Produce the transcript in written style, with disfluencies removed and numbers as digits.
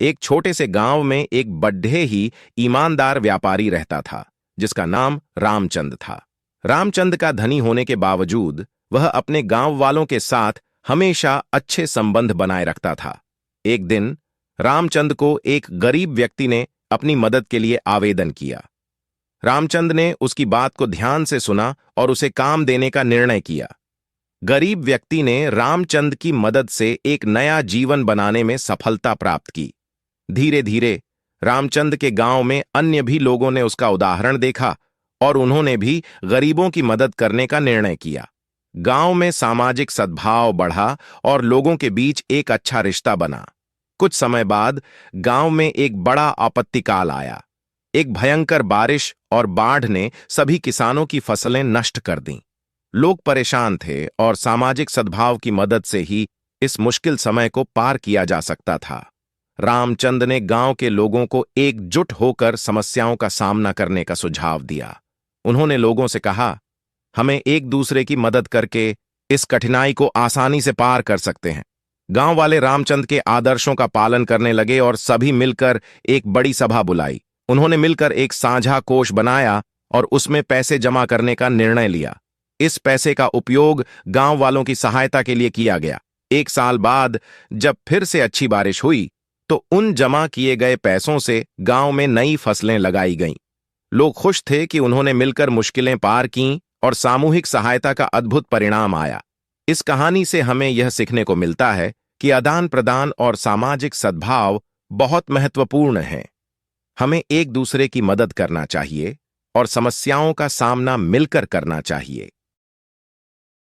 एक छोटे से गांव में एक बड्ढे ही ईमानदार व्यापारी रहता था, जिसका नाम रामचंद था। रामचंद का धनी होने के बावजूद वह अपने गांव वालों के साथ हमेशा अच्छे संबंध बनाए रखता था। एक दिन रामचंद को एक गरीब व्यक्ति ने अपनी मदद के लिए आवेदन किया। रामचंद ने उसकी बात को ध्यान से सुना और उसे काम देने का निर्णय किया। गरीब व्यक्ति ने रामचंद की मदद से एक नया जीवन बनाने में सफलता प्राप्त की। धीरे धीरे रामचंद के गांव में अन्य भी लोगों ने उसका उदाहरण देखा और उन्होंने भी गरीबों की मदद करने का निर्णय किया। गांव में सामाजिक सद्भाव बढ़ा और लोगों के बीच एक अच्छा रिश्ता बना। कुछ समय बाद गांव में एक बड़ा आपत्तिकाल आया। एक भयंकर बारिश और बाढ़ ने सभी किसानों की फसलें नष्ट कर दीं। लोग परेशान थे और सामाजिक सद्भाव की मदद से ही इस मुश्किल समय को पार किया जा सकता था। रामचंद ने गांव के लोगों को एकजुट होकर समस्याओं का सामना करने का सुझाव दिया। उन्होंने लोगों से कहा, हमें एक दूसरे की मदद करके इस कठिनाई को आसानी से पार कर सकते हैं। गांव वाले रामचंद के आदर्शों का पालन करने लगे और सभी मिलकर एक बड़ी सभा बुलाई। उन्होंने मिलकर एक साझा कोष बनाया और उसमें पैसे जमा करने का निर्णय लिया। इस पैसे का उपयोग गांव वालों की सहायता के लिए किया गया। एक साल बाद जब फिर से अच्छी बारिश हुई तो उन जमा किए गए पैसों से गांव में नई फसलें लगाई गईं। लोग खुश थे कि उन्होंने मिलकर मुश्किलें पार कीं और सामूहिक सहायता का अद्भुत परिणाम आया। इस कहानी से हमें यह सीखने को मिलता है कि आदान प्रदान और सामाजिक सद्भाव बहुत महत्वपूर्ण है। हमें एक दूसरे की मदद करना चाहिए और समस्याओं का सामना मिलकर करना चाहिए।